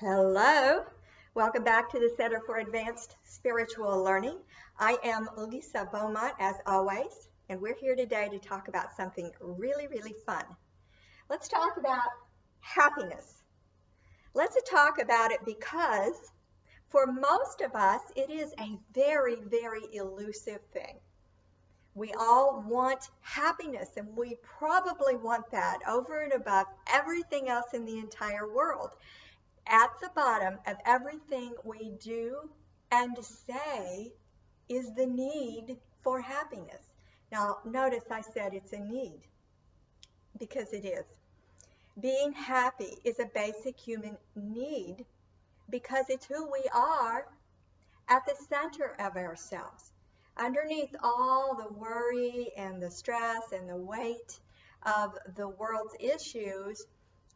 Hello, welcome back to the Center for Advanced Spiritual Learning. I am Lisa Beaumont, as always, and we're here today to talk about something really fun. Let's talk about happiness. Let's talk about it because for most of us, it is a very elusive thing. We all want happiness, and we probably want that over and above everything else in the entire world. At the bottom of everything we do and say is the need for happiness. Now, notice I said it's a need because it is. Being happy is a basic human need because it's who we are at the center of ourselves. Underneath all the worry and the stress and the weight of the world's issues,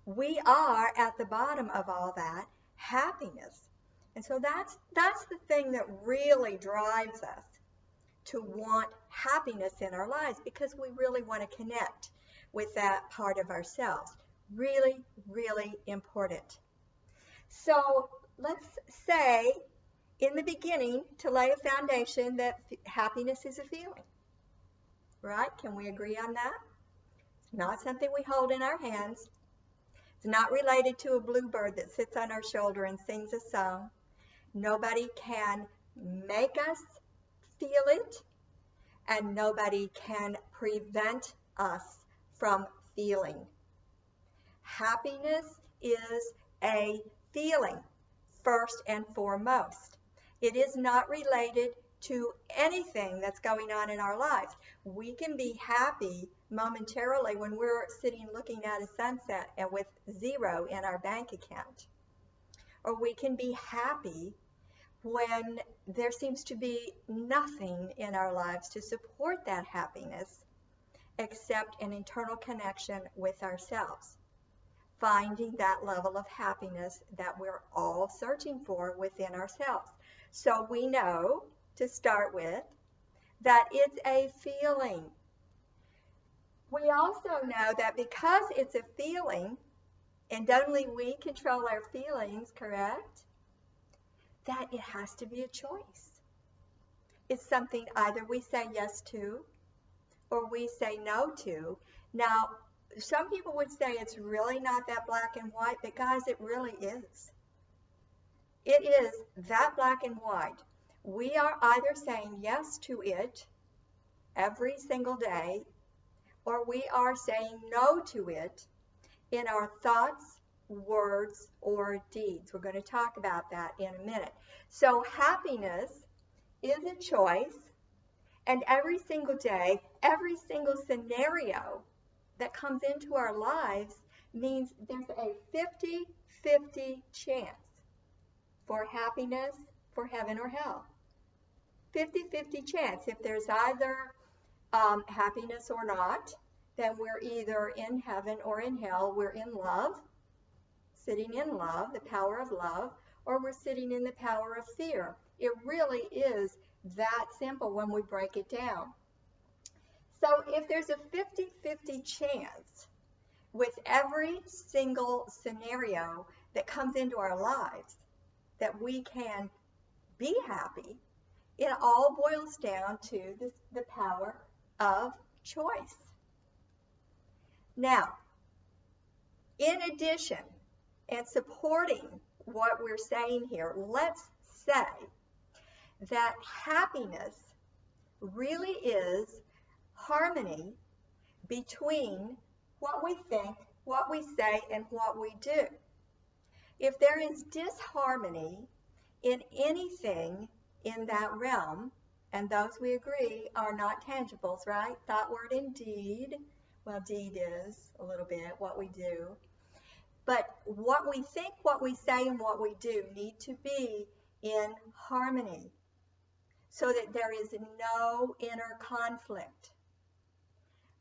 we are at the bottom of all that happiness. And so that's the thing that really drives us to want happiness in our lives, because we really want to connect with that part of ourselves. Really important. So let's say in the beginning, to lay a foundation, that happiness is a feeling, right? Can we agree on that? It's not something we hold in our hands. It's not related to a bluebird that sits on our shoulder and sings a song. Nobody can make us feel it, and nobody can prevent us from feeling. Happiness is a feeling, first and foremost. It is not related to anything that's going on in our lives. We can be happy momentarily when we're sitting looking at a sunset and with zero in our bank account. Or we can be happy when there seems to be nothing in our lives to support that happiness except an internal connection with ourselves. Finding that level of happiness that we're all searching for within ourselves. So we know, to start with, that it's a feeling. We also know that because it's a feeling, and only we control our feelings, correct? That it has to be a choice. It's something either we say yes to or we say no to. Now, some people would say it's really not that black and white, but guys, it really is. It is that black and white. We are either saying yes to it every single day, or we are saying no to it in our thoughts, words, or deeds. We're going to talk about that in a minute. So happiness is a choice, and every single day, every single scenario that comes into our lives means there's a 50-50 chance for happiness, for heaven or hell. 50-50 chance. If there's either happiness or not, then we're either in heaven or in hell. We're in love, sitting in love, the power of love, or we're sitting in the power of fear. It really is that simple when we break it down. So if there's a 50-50 chance with every single scenario that comes into our lives that we can be happy, it all boils down to the power of choice. Now, in addition, and supporting what we're saying here, let's say that happiness really is harmony between what we think, what we say, and what we do. If there is disharmony in anything in that realm, and those we agree are not tangibles, right? Thought, word, and deed. Well, deed is a little bit what we do. But what we think, what we say, and what we do need to be in harmony so that there is no inner conflict.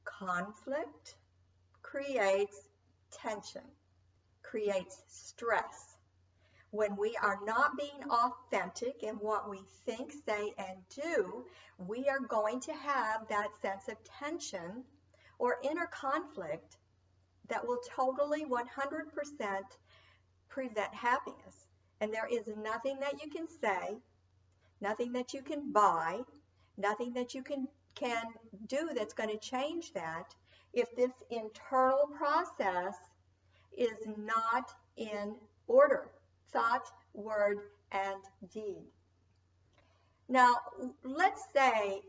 Conflict creates tension, creates stress. When we are not being authentic in what we think, say, and do, we are going to have that sense of tension or inner conflict that will totally 100% present happiness. And there is nothing that you can say, nothing that you can buy, nothing that you can do that's going to change that if this internal process is not in order. Thought, word, and deed. Now, let's say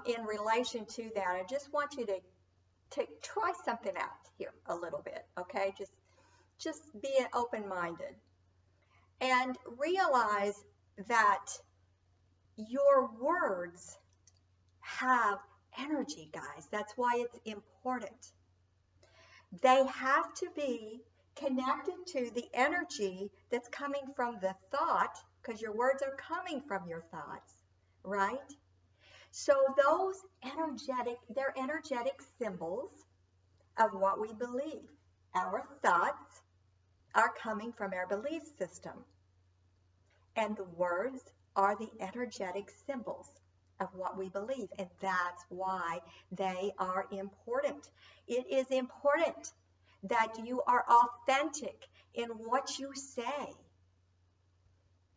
in relation to that, I just want you to try something out here a little bit, okay? Just be open-minded and realize that your words have energy, guys. That's why it's important. They have to be connected to the energy that's coming from the thought, because your words are coming from your thoughts, right? So those they're energetic symbols of what we believe. Our thoughts are coming from our belief system. And the words are the energetic symbols of what we believe. And that's why they are important. It is important that you are authentic in what you say,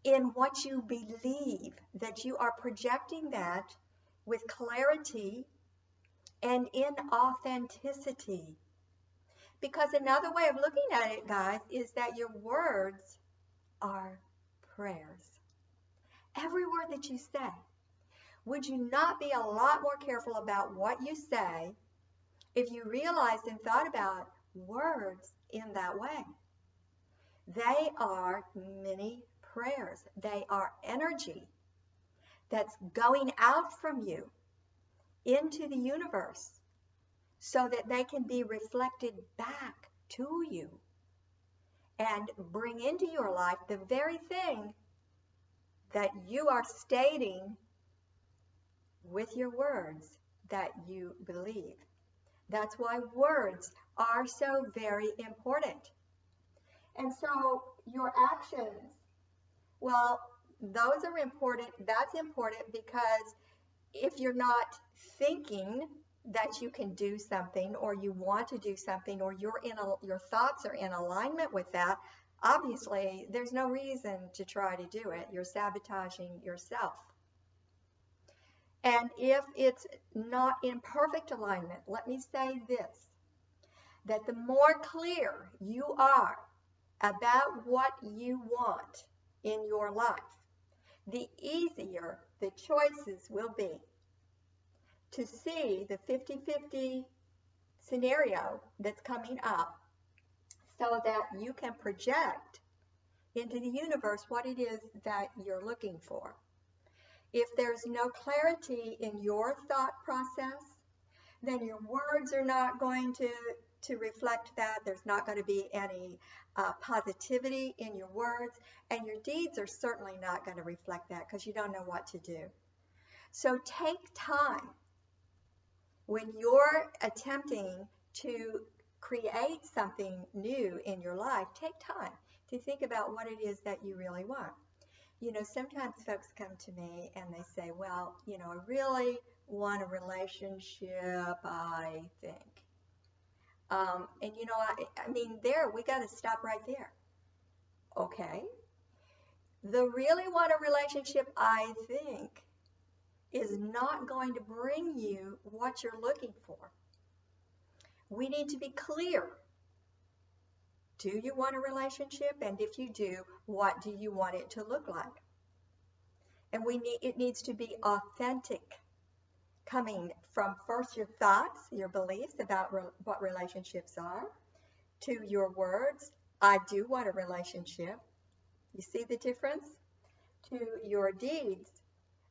in what you believe, that you are projecting that with clarity and in authenticity. Because another way of looking at it, guys, is that your words are prayers. Every word that you say. Would you not be a lot more careful about what you say if you realized and thought about words in that way? They are mini prayers. They are energy that's going out from you into the universe so that they can be reflected back to you and bring into your life the very thing that you are stating with your words that you believe. That's why words are so very important. And so your actions, well, those are important. That's important because if you're not thinking that you can do something or you want to do something or your thoughts are in alignment with that, obviously there's no reason to try to do it. You're sabotaging yourself. And if it's not in perfect alignment, let me say this, that the more clear you are about what you want in your life, the easier the choices will be to see the 50-50 scenario that's coming up so that you can project into the universe what it is that you're looking for. If there's no clarity in your thought process, then your words are not going to reflect that. There's not going to be any positivity in your words, and your deeds are certainly not going to reflect that because you don't know what to do. So take time when you're attempting to create something new in your life. Take time to think about what it is that you really want. You know, sometimes folks come to me and they say, well, you know, I really want a relationship, I think. And, you know, I mean, we got to stop right there. Okay. The really want a relationship, I think, is not going to bring you what you're looking for. We need to be clear. Do you want a relationship? And if you do, what do you want it to look like? And it needs to be authentic, coming from first your thoughts, your beliefs about what relationships are, to your words, I do want a relationship. You see the difference? To your deeds,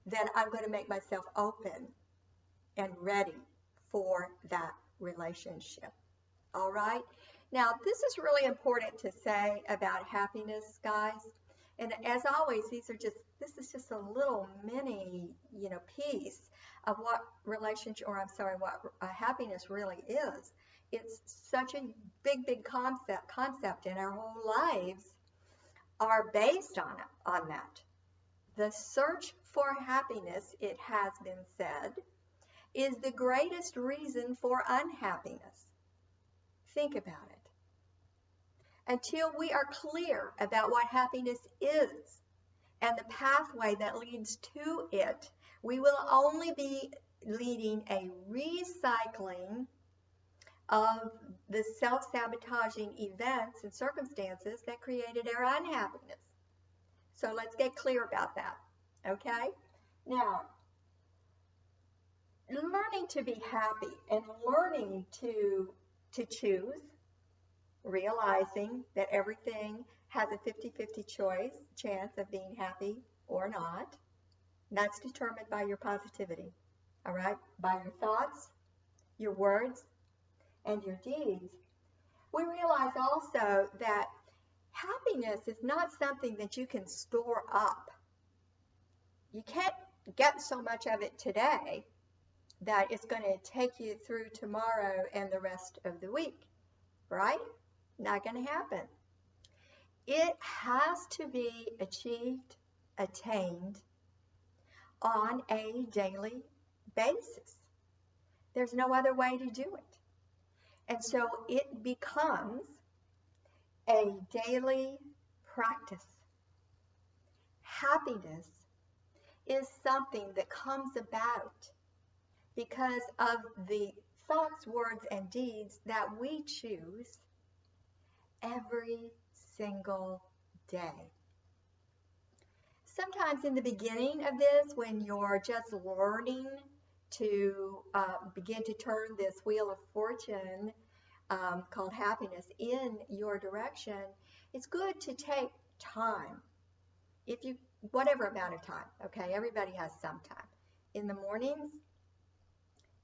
then I'm going to make myself open and ready for that relationship. All right? Now, this is really important to say about happiness, guys. And as always, this is just a little mini, piece of what happiness really is. It's such a big concept, and our whole lives are based on that. The search for happiness, it has been said, is the greatest reason for unhappiness. Think about it. until we are clear about what happiness is and the pathway that leads to it, we will only be leading a recycling of the self-sabotaging events and circumstances that created our unhappiness. So let's get clear about that, okay? Now, learning to be happy and learning to choose, realizing that everything has a 50-50 chance of being happy or not. That's determined by your positivity, all right? By your thoughts, your words, and your deeds. We realize also that happiness is not something that you can store up. You can't get so much of it today that it's going to take you through tomorrow and the rest of the week, right? Not going to happen. It has to be achieved, attained on a daily basis. There's no other way to do it. And so it becomes a daily practice. Happiness is something that comes about because of the thoughts, words, and deeds that we choose every single day. Sometimes in the beginning of this, when you're just learning to begin to turn this wheel of fortune called happiness in your direction, it's good to take time. If you, whatever amount of time, okay, everybody has some time. In the mornings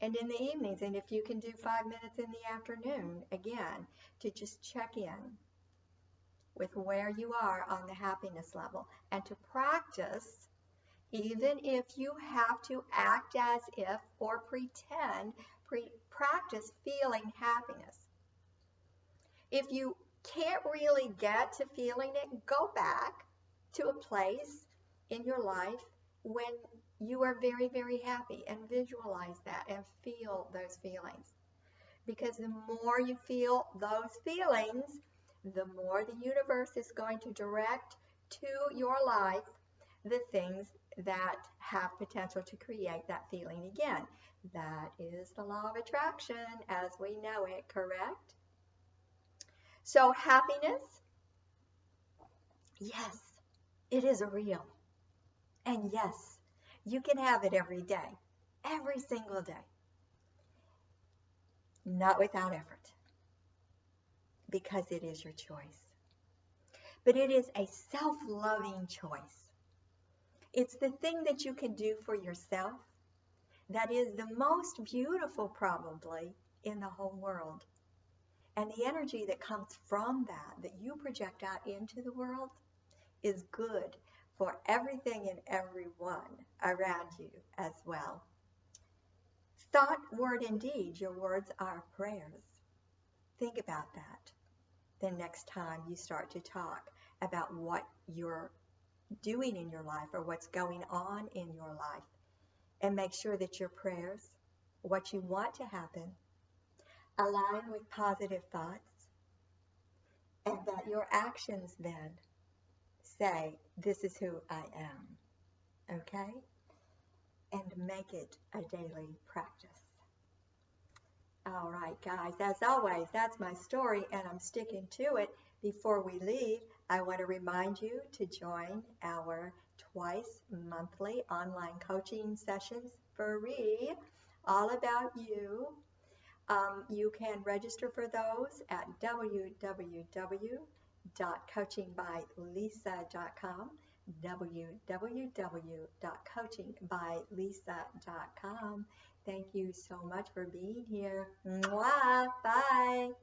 and in the evenings, and if you can do 5 minutes in the afternoon, again, to just check in with where you are on the happiness level, and to practice, even if you have to act as if or pretend, practice feeling happiness. If you can't really get to feeling it, go back to a place in your life when you are very, very happy, and visualize that and feel those feelings. Because the more you feel those feelings, the more the universe is going to direct to your life the things that have potential to create that feeling again. That is the law of attraction as we know it, correct? So happiness, yes, it is real. And yes, you can have it every day, every single day. Not without effort, because it is your choice. But it is a self-loving choice. It's the thing that you can do for yourself that is the most beautiful, probably, in the whole world. And the energy that comes from that you project out into the world, is good for everything and everyone around you as well. Thought, word, and deed. Your words are prayers. Think about that the next time you start to talk about what you're doing in your life or what's going on in your life. And make sure that your prayers, what you want to happen, align with positive thoughts, and that your actions then say, this is who I am, okay? And make it a daily practice. All right, guys, as always, that's my story, and I'm sticking to it. Before we leave, I want to remind you to join our twice monthly online coaching sessions free, all about you. You can register for those at www.coachingbylisa.com, www.coachingbylisa.com. Thank you so much for being here. Mwah! Bye!